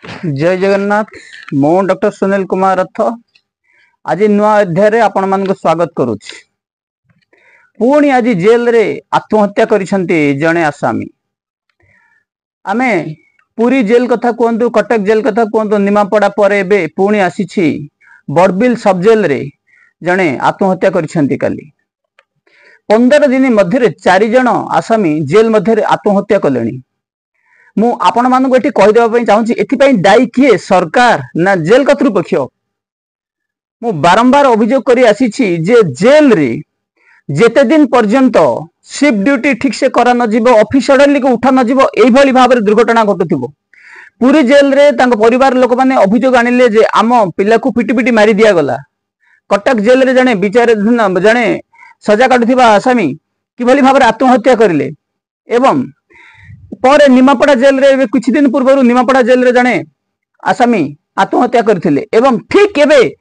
जय जगन्नाथ। मो डॉक्टर सुनील कुमार रथ आज नुआ अध्याय रे आपण मान स्वागत करुछि। पुणी आज जेल रे आत्महत्या करिसंती जणे आसामी। आमे पूरी जेल कथा कहतु, कटक जेल कथा कहतु, निमापड़ा पर एबे पुणी आसीछि बड़बिल सब जेल रे जणे आत्महत्या करिसंती। काली 15 दिन मध्य 4 जण आसामी जेल मध्य आत्महत्या कलेनी। मु आपण मानक एठी कहि देबा पई चाहूछि, एथि पई दायी किए, सरकार ना जेल कर्तृपक्ष। मु बारंबार अभियोग करी आसीछि जे जेल रे जेते दिन पर्यंत शिफ्ट ड्यूटी ठीक से करा न जिवो, ऑफिस ऑर्डरली को उठा न जिवो, एई भली भाबरे दुर्घटना घटुथिबो। पूरी जेल रे तांक परिवार लोक माने अभियोग आनिले जे आम पिला को पिटी पिटी मारी दिया गला। कटक जेल रे जणे विचार जणे सजा काटुथिबा आसामी कि भली भाबरे आत्महत्या करिले। एवं पर निमापड़ा जेल रे कुछ दिन पूर्व निमापड़ा जेल रे जणे आसामी आत्महत्या करथिले। एवं ठीक एबे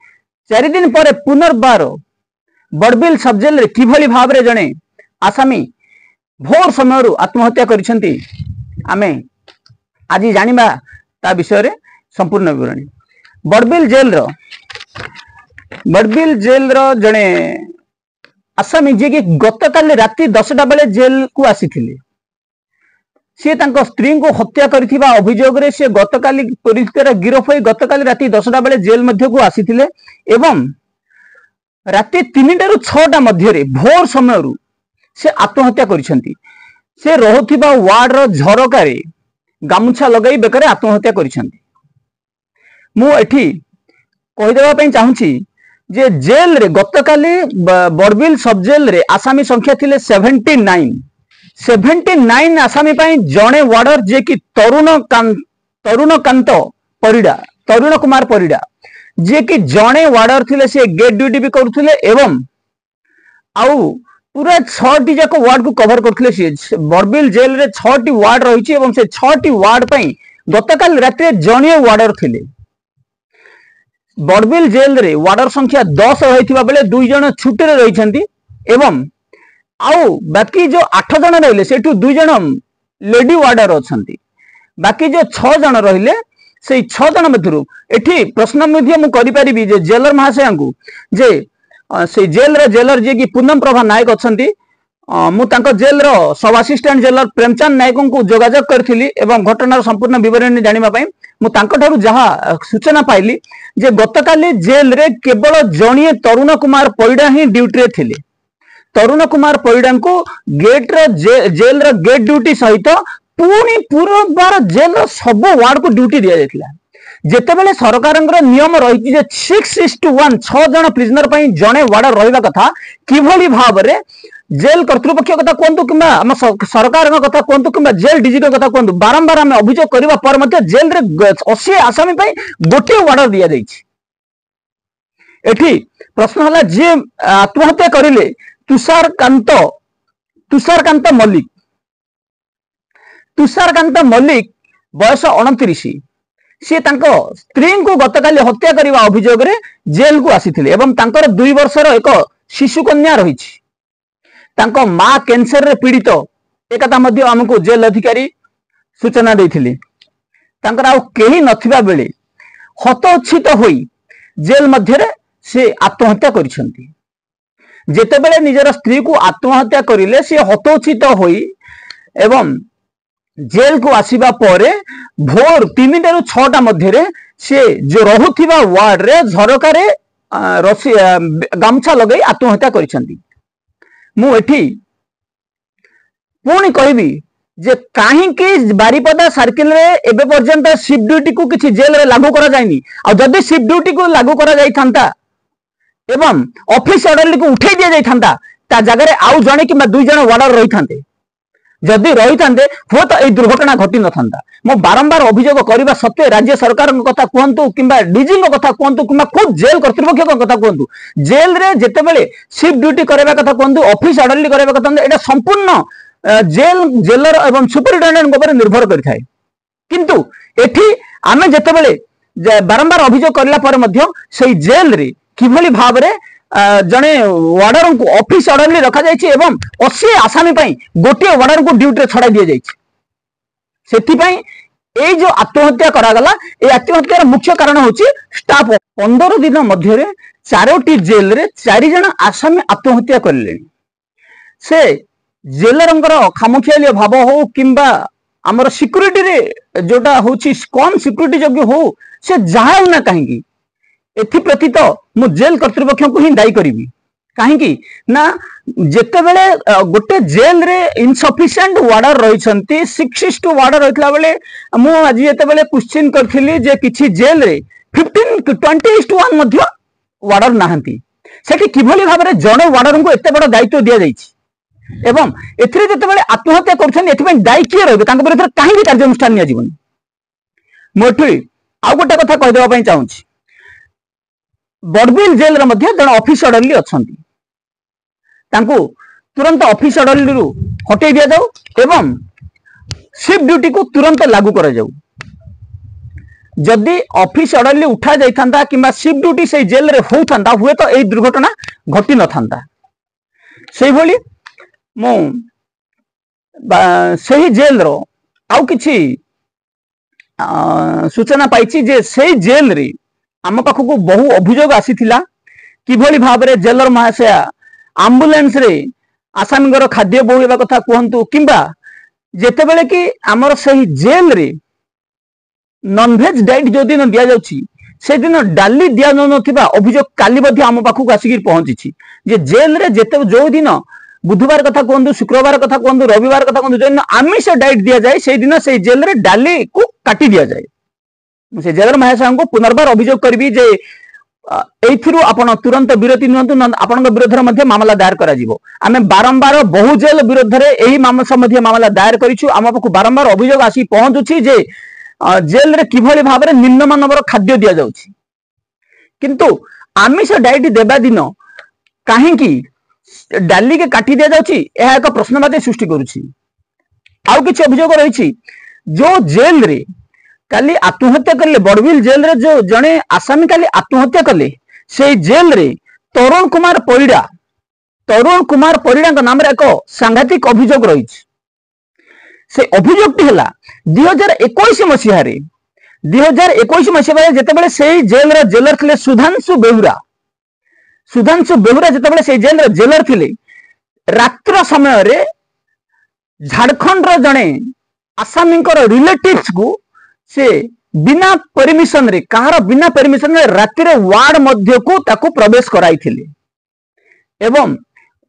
4 दिन पर पुनर्बार बड़बिल सब जेल रे किभली भाबरे जणे आसामी भोर समय आत्महत्या करिसंती। आमे आज जानिबा ता विषय रे संपूर्ण विवरणी। बड़बिल जेल रो जणे आसामी जे कि गतकाल राति 10टा बेले जेल को आसीथिले। सी तांको स्त्री को हत्या करिथिबा अभियोग रे से गतकाली पुलिस गिरफ होई गतकाली राति 10टा बेले जेल मध्य को आसीथिले। एवं राति 3टा रु 6टा मध्य रे भोर समय से आत्महत्या करिसंती। से रहुथिबा वार्ड रो झरका रे गामुछा लगाई बेकरे आत्महत्या करिसंती। मु एठी कहि देबा पई चाहूछि जे जेल रे गतकाली बड़बिल सब जेल रे आसामी संख्या थिले 79 आसामी पाई जणे वार्डर जे कि तरुण कुमार परिडा जे कि जणे वार्डर थिले। से गेट ड्यूटी भी करुथिले एवं आउ पूरा 6टी जाक वार्ड को कवर करथिले। से बड़बिल जेल रे 6टी वार्ड रहिछि एवं से 6टी वार्ड पाई गतकाल राति जणिए वार्डर थिले। बड़बिल जेल रे वार्डर संख्या 10 रहिथिबा बेले 2 जण छुट्टी रे रहिछंती। एवं आउ बाकी जो 8 जन रहिले सेठू 2 जन लेडी वार्डर अछंती। बाकी जो 6 जन रहिले से 6 जन मधुरु एठी प्रश्न मध्य मु करि परिबी जे जेलर महाशय को जे से जेल रे जेलर जे कि पूनम प्रभा नायक अछंती। मु तांको जेल रो सब असिस्टेंट जेलर प्रेमचंद नायक को जोगाजोग करथिली एवं घटनार संपूर्ण विवरणी जानिबा पई मु तांको ठारू जहा सूचना पाइली जे गतकाली जेल रे केवल जणिए तरुण कुमार परिडा ही ड्यूटी रे थिले। तरुण कुमार परिडा को गेट रो जेल रो गेट ड्यूटी सहित पुणी पूरा बार जेल रो सब वार्ड को ड्यूटी दिया जायतिला। जेतेबेले सरकार नियम रही जे 6:1 6 जन प्रिजनर पई जणे वार्डर रहिबा कथा, किभली भाबरे जेल कर्तृपक्ष कथा कहतु किंबा हम सरकार कथा कहतु किंबा जेल डीजीपी कथा कहतु, बारंबार आम अभियोग करबा पर मध्य जेल रे 80 आसामी पई गोटे वार्डर दिया जायछि। एठी प्रश्न हला जे आत्महत्या करिले तुषारकांत मल्लिक बयस 29। सी तांको स्त्री को गतकाली हत्या करने अभियोग रे जेल को आसीथिले एवं तांकर 2 वर्षर एक शिशु कन्या रही। तांको मां कैंसर रे पीड़ित एकता मध्य हमको जेल अधिकारी सूचना देथिले। तांकर आउ केही नथिबा बेले हतोच्छित होई जेल मध्य रे से आत्महत्या करिसंती। जेतेबेले निजर स्त्री को आत्महत्या करिले से हतोच्छित होई एवं जेल को आसीबा परे भोर 3टा रु 6टा मध्य रे से जो रहुथिबा वार्ड रे झरका रे रसी गामछा लगाई आत्महत्या करिसंती। मु एठी पुणी कहबी जे काहे कि बारिपदा सर्किल रे एबे पर्यंत शिफ्ट ड्यूटी को किछि जेल रे लागू करा जायनी। आ जदि शिफ्ट ड्यूटी को लागू करा जाय थांता एवं ऑफिस ऑर्डरली को उठे दिया जाइथांता, ता जगह आउ जणे कि 2 जण वार्डर रही थांते। जदि रही थांते हो तो ए दुर्घटना घटी न थांता। मो बारंबार अभियोग करबा सत्वे राज्य सरकार कथा कहंतु किंबा डीजी कथा कहंतु किंबा खुद जेल कर्तृपक्ष कथा कहंतु, जेल रे जेतेबेले शिफ्ट ड्यूटी करबा कथा कहंतु, ऑफिस ऑर्डरली करबा कथा कहंतु, एटा संपूर्ण जेलर एवं सुपरिटेंडेंट ऊपर निर्भर करि थाए। किंतु एठी आमे जेतेबेले बारंबार अभियोग करला पर मध्य सेही जेल रे किभली भाबरे जने वार्डर को ऑफिस ऑर्डरली रखा जायछि एवं 80 आसामी पई गोटे वार्डर को ड्यूटी रे छड़ा दिया जायछि। सेति पई এই जो आत्महत्या करागला ए आत्महत्यार मुख्य कारण होची स्टाफ 15 दिन मध्य 4टी जेल रे 4 जण आसामी आत्महत्या करले से जेलरंगर खामखियाली भाव हो किंबा आमर सिक्युरिटी रे जोटा होची कम सिक्युरिटी जोग्य हो से जाहाउ ना कहीं एथि प्रति तो मु जेल कर्तृपक्ष को ही दायी करी कहीं ना जेते बेले गोटे जेल रे इनसफिशिएंट वार्डर रही 6 वार्डर रही बेले मु आज जेते बेले क्वेश्चन करथिली जे किछि जेल रे 15-20:1 मध्य वार्डर नाहंती सेठी किभली भाबरे जणे वार्डर को एते बड़ दायित्व दिया जाइछि एवं एथिरे जेते बेले आत्महत्या करछन एथि पय दायी किए रहबे तांको विरुद्ध काहे कार्यानुष्ठान निया जीवन मोठी आ गोटे कथा कहि देबा पय चाहूछि बड़बिल जेल रे मध्य जण ऑफिस ऑर्डरली अछंती तांको तुरंत ऑफिस ऑर्डरली रु हटै दिया जाऊ एवं शिफ्ट ड्यूटी को तुरंत लागू करा जाऊ जदि ऑफिस ऑर्डरली उठा जाई थांदा किंबा शिफ्ट ड्यूटी से जेल रे हो थांदा हुए तो एई दुर्घटना घटी न थांदा सेही भली मो सही जेल रो आउ किछि सूचना पाइछि जे सही जेल रे आम पाखक बहु अभियोग आसीथिला किभली भाबरे जेलर महाशया एम्बुलेंस रे आसामीगर खाद्य बोहिबा कथा कहंतु किंबा जेते बेले कि आमर सही जेल रे नॉनवेज डाइट जो दिन दिया जाउछि से दिन डाली दिया नथिबा अभियोग काली मध्ये आम पाखक आसिक पहुंची जे जेल रे जेते जो दिन बुधवार कथा कहंतु शुक्रवार कथा कहंतु रविवार कथा कहंतु जो दिन आमिष डाइट दिया जाए से दिन से जेल रे डाली को काटी दिया जाए से जेलर महाशय को पुनर्बार अभियोग करबी जे एथिरु आपण तुरंत विरति नियंतु आपनक विरोध रे मध्ये मामला दायर करा जिवो आमे बारंबार बहु जेल विरोध रे एही मध्ये मामला दायर करिछु आम पाखु बारंबार अभियोग आसी पहुंचुछि जे जेल रे किभली भाबरे निम्न मानवर खाद्य दिया जाउछि किंतु आमिष डाइट देबा दिन काहे की डाली के काटी दिया जाउछि एहा एक प्रश्नवाची सृष्टि करूछि आउ किछ अभियोग रहिछि जो जेल रे काली आत्महत्या करले बड़बिल जेल रे जो जने आसामी काली आत्महत्या करले से जेल रे तरुण कुमार परिड़ा नाम रे एक सांघातिक अभियोग रही से अभियोगटी हला 2021 मसीह रे 2021 मसीह जेते बेले से जेल रे जेलर थिले सुधांशु बेहुरा जेते बेले से जेल रे जेलर थिले रात्र समय रे झारखंड रो जने आसामींकर रिलेटिव्स को से बिना परमिशन रे कहार बिना परमिशन रे राति रे वार्ड मध्य को ताको प्रवेश कराई थिले एवं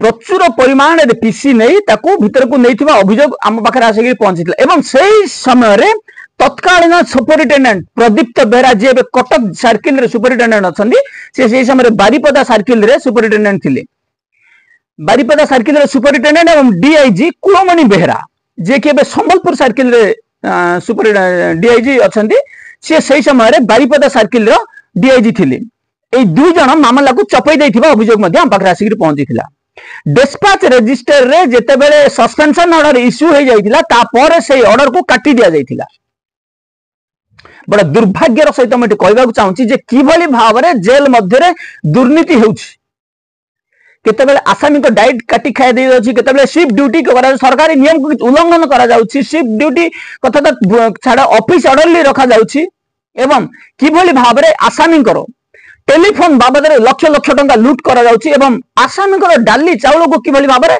प्रचुर परिमाण रे पीसी नहीं ताको भीतर को नैथिबा अभियोग आम पाखरे आसी पहुंचीथिला एवं सेही समय रे तत्कालीन सुपरिटेंडेंट प्रदीप्त बेहरा जे कटक सर्किल रे सुपरिटेंडेंट अछंदी से सेही समय रे बारीपदा सर्किल रे सुपरिटेंडेंट थिले बारीपदा सर्किल रे सुपरिटेंडेंट एवं डीआईजी कुलमणि बेहरा जे के संबलपुर सर्किल रे सुपर डीआईजी अछंती से सही समय रे बारीपदा सर्किल रो डीआईजी थिले ए दुई जण मामला को चपई दैथिबा अभियोग मध्ये हम पाखरे आसी पहुंचीथिला डिस्पैच रजिस्टर रे जेते बेले सस्पेंशन ऑर्डर इश्यू हो जाइथिला ता पर से ऑर्डर को काटी दिया जाइथिला बड़ा दुर्भाग्यर सहित मैं कहबाक चाहूची जे किभली भाबरे जेल मध्य रे दुर्नीति हेउछि केतेबेले आसामी को डाइट काटी खाइ दे अछि केतेबेले शिफ्ट ड्यूटी करा सरकारी नियम को उल्लंघन करा जाउछि शिफ्ट ड्यूटी कथा तो छाड़ा ऑफिस ऑर्डरली रखा जाउछि एवं किभली भाबरे आसामी करो टेलीफोन बाबद रे लक्ष लक्ष टंका लूट करा जाउछि एवं आसामी करो डाली चाउल को किभली भाबरे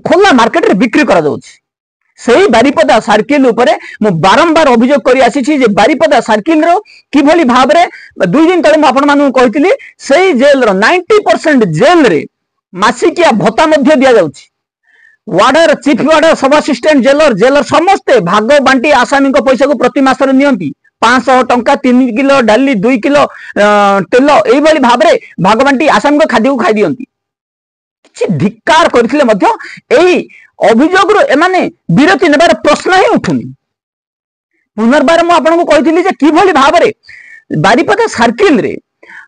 खोला मार्केट रे बिक्री करा जाउछि सही बारीपदा सर्किल उपरे मु बारंबार अभियोग करी आसी जे बारीपदा सर्किल रो किभली भाबरे 2 दिन तले मु आपन मानु कहितली सही जेल रो 90% जेल रे मासिकिया भत्ता मध्य दिया जाउछि वार्डर चीफ वार्डर सब असिस्टेंट जेलर समस्त भाग बांटी आसामी को पैसा को प्रति मास रे नियंती 500 टंका 3 किलो डाली 2 किलो तेल एई भली भाबरे भाग बांटी आसामी को खाद्य को खाइ दियंती किछि धिक्कार करथिले मध्य एई अभियोग एमाने विरति नेबार प्रश्न ही उठुनी पुनर्बार मु आपन को कहितली जे किभली भाबरे बारीपदा सर्किल रे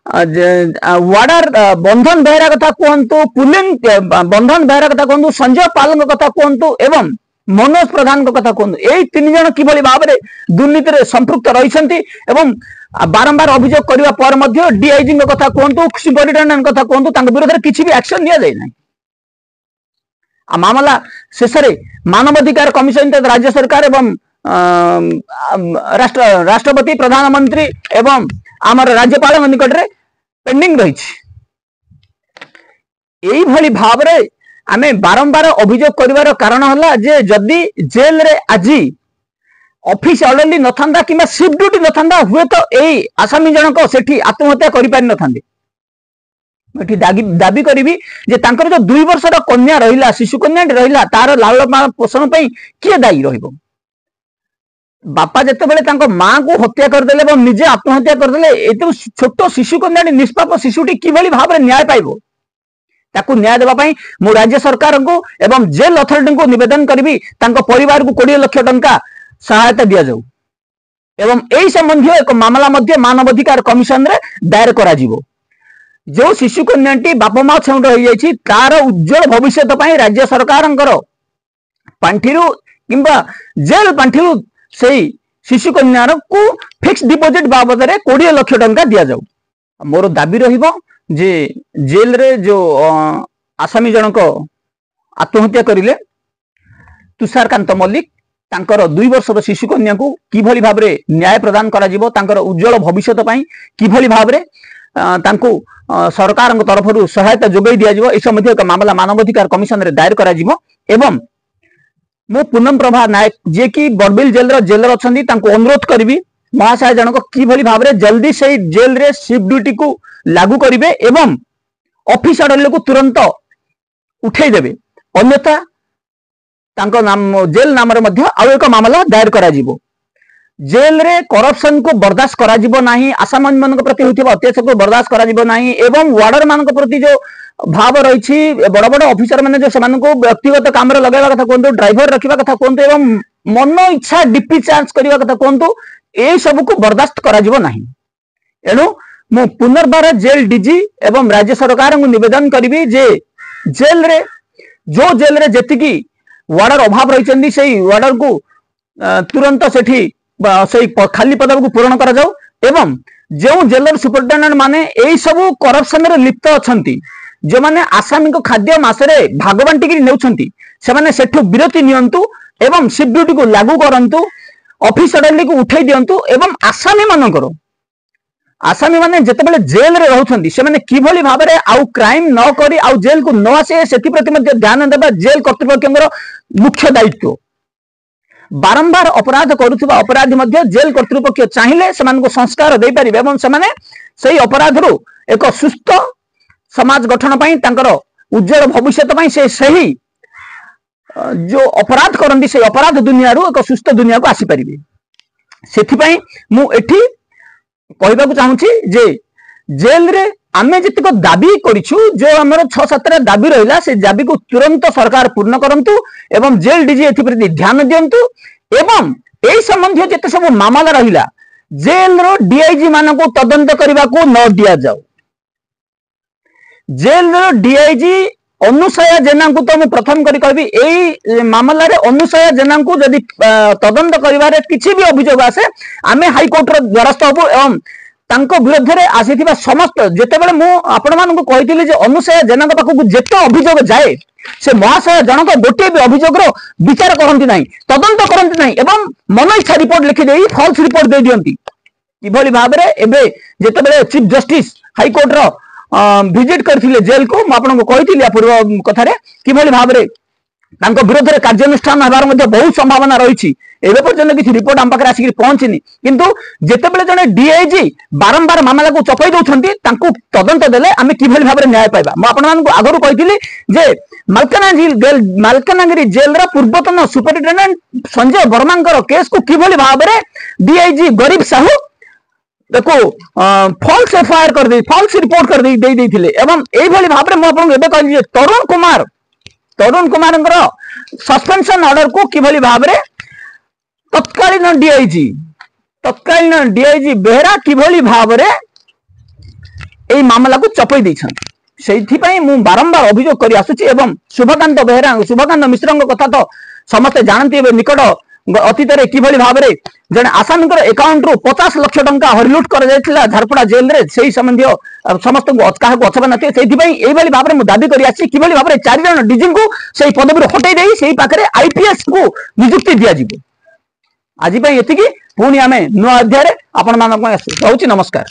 वार्डर बंधन बेहरा कथा कहंतु पुलिंग बंधन बेहरा कथा कहंतु संजय पाल कथा कहंतु एवं मनोज प्रधान कथा कहंतु एई तीन जण किभली भाबरे दुर्नीति रे संपृक्त रहिसंती एवं बारंबार अभियोग करिवा पर मध्य डीआईजी कथा कहंतु सुपरिटेंडेंट कथा कहंतु तांग विरोध रे किछि भी एक्शन लिया जाय नै मामला शेष मानवाधिकार कमिशन राज्य सरकार एवं राष्ट्रपति प्रधानमंत्री एवं आमर राज्यपाल निकट में पेंडिंग रही यही भाव में आमे बारंबार अभियोग कर कारण है जे जदि जेल रे आज ऑफिस ऑर्डरली न था कि शिफ्ट ड्यूटी न था हुए तो यही आसामी जनक सेठी आत्महत्या कर पारि न थांदे दाबी करी जे तांकर जो 2 वर्षर कन्या रहिला शिशु कन्या रहिला तार लालन पोषण पे किए दायी रहिबो बापा जेते बेले तांको मां को हत्या करदेले एवं निजे आत्महत्या करदेले एते छोट शिशु कन्या निष्पाप शिशुटी किभली भाव में न्याय पाइबो ताकू न्याय देबा पई मु राज्य सरकार को एवं जेल अथॉरिटी को निवेदन करी तांको परिवार को 20 लाख टंका सहायता दिया जाऊ एवं एई संबंधी एक मामला मध्य मानवाधिकार कमिशन रे दायर करा जिवो जो शिशु कन्याटी बाप माँ छेउंड हो जाइछि तार उज्जवल भविष्य पई राज्य सरकारंकर पांठिरु किंबा जेल पांठिरु सेई शिशु कन्यार को फिक्स डिपोजिट बाबद रे 20 लाख टंका दिया जाऊ मोर दाबी रहिबो जे जेल रे जो आसामी जनक आत्महत्या करिले तुषारकांत मल्लिक तांकर 2 वर्षर शिशु कन्या को किभली भाव में न्याय प्रदान करा जिवो तांकर उज्जवल भविष्य पई किभली भाव में तांको सरकार तरफ सहायता जोगाई दिया जिवो ए संबंधी एक मामला मानवाधिकार कमिशन रे दायर करा जिवो एवं मो पूनम प्रभा नायक जे कि बड़बिल जेलर अछंदी तांको अनुरोध करबी महाशय जनक किभली भाव में जल्दी से जेल रे शिफ्ट ड्यूटी को लागू करिवे एवं ऑफिस ऑर्डर को तुरंत उठै देबे अन्यथा तांको नाम जेल नाम रे मध्य आउ एक मामला दायर करा जिवो जेल रे करप्शन को बर्दाश्त करा जिवो नाही आसामी मान प्रति होतिबा अत्याचार को बर्दाश्त करा जिवो नाही एवं वार्डर मान प्रति जो भाव रही बड़ बड़ ऑफिसर मैंने जो सेमान को व्यक्तिगत काम रे लगाइबा कथा कोंतु ड्राइवर रखिबा कथा कोंतु एवं मन इच्छा डीपी चार्ज करिबा कथा कोंतु ए सब को बर्दाश्त करा जिवो नाही एनु मु पुनर्बार जेल डीजी एवं राज्य सरकार को निवेदन करिबी जे जेल रे जेतिकी वार्डर अभाव रही से वार्डर को तुरंत सेठी से खाली पद को पूरण करा जाऊ एवं जो जेलर सुपरिटेडेंट माने यही सब करप्शन रे लिप्त अछंती जो माने आसामी को खाद्य मासरे भाग बांटिकी नेउछंती से माने सेठु विरति नियंतु एवं शिफ्ट ड्यूटी को लागू करंतु ऑफिस ऑर्डरली को उठै दियंतु एवं आसामी मानकर आसामी माने जेतेबेले जेल रे रहउछंती से माने किभली भाव में आउ क्राइम न करी आउ जेल को न आसे सेति प्रति मध्ये ध्यान देबा जेल कर्तृपक्षर मुख्य दायित्व बारंबार अपराध करुवा अपराधी मध्य जेल कर्तृपक्ष चाहिए सेमान को संस्कार दे पारिबे एवं सेमाने सेही अपराध रु एक सुस्थ समाज गठन पई तांकर उज्जवल भविष्य पई से सही जो अपराध करंदी से अपराध दुनिया रु एक सुस्थ दुनिया को आसी पारिबे सेथि पई मु एठी कहबा को चाहूची जे जेल रे आमे जतिक दाबी करिछु जो हमर 6-7 दाबी रहिला से दाबी को तुरंत सरकार पूर्ण करंतु एवं जेल डीजी एथि प्रति ध्यान दियंतु एवं एई संबंधी जते सब मामला रहिला जेल रो डीआईजी मान को तदंत करबा को न दिया जाऊ जेल रो डीआईजी अनुसया जेना को तो मैं प्रथम करी कहबी एई मामला रे अनुसया जेना को यदि तदंत करिवारे किछि भी अभियोग आसे आमे हाई कोर्ट रो द्वारस्थ होबो एवं तांको विरुद्ध रे आसीथिबा समस्त जेतेबेले मु आपण मानकु कहिथिली जे अनुसया जेना पाखु जेते अभियोग जाए से महाशय जनक गोटे भी अभियोग रो विचार करंती नाही तदंत करंती नाही एवं मन इच्छा रिपोर्ट लिखि देई फॉल्स रिपोर्ट दे दियंती किभली भाव रे एबे जेतेबेले चीफ जस्टिस हाई कोर्ट रो विजिट करथिले जेल को मु आपन को कहिथिली पूर्व कथा रे किभली भाव रे तांको विरोध रे कार्यानुष्ठान हबार मध्ये बहुत संभावना रही एबे पर्यंत किछि रिपोर्ट हम पाखरे आसी पहुंचनी किंतु जेतेबेले जने डीआईजी बारंबार मामला को चपाई दउछंती तांको तदंत देले आमे किभली भाबरे न्याय पाइबा म आपन मान को आगरु कहिथिली जे मालकानगिरी जेल रा पूर्वतन सुपरिटेंडेंट संजय वर्मांकर केस को किभली भाबरे डीआईजी गरीब साहू देखो फॉल्स एफआईआर कर दे फॉल्स रिपोर्ट कर दे देथिले एवं एई भली भाबरे म आपन एबे कहली जे तरुण कुमार सस्पेंशन ऑर्डर को किभली भाबरे तत्कालीन डीआईजी बेहरा किभली भाबरे एई मामला को चपई दैछन सेथि पई मु बारंबार अभियोग करी आसुची एवं शुभकांत मिश्र कथा तो समस्त जानती एबे निकट अतीत रे किभली भाबरे जने आसामीकर अकाउंट रु 50 लाख टंका हरिलुट कर जायतिला झारपड़ा जेल रे सेही संबंधी समस्त को काहा को अछबा नथि सेथि पई एई भली भाबरे मु दाबी करी आछि किभली भाबरे 4 जन डीजी को सेही पदवी हटै देई सेही पाखरे आईपीएस को नियुक्ति दिया जिवो आज एतिकी पुणी आमे नुआ अध्याय आपण मानक आसु। रहुछि नमस्कार।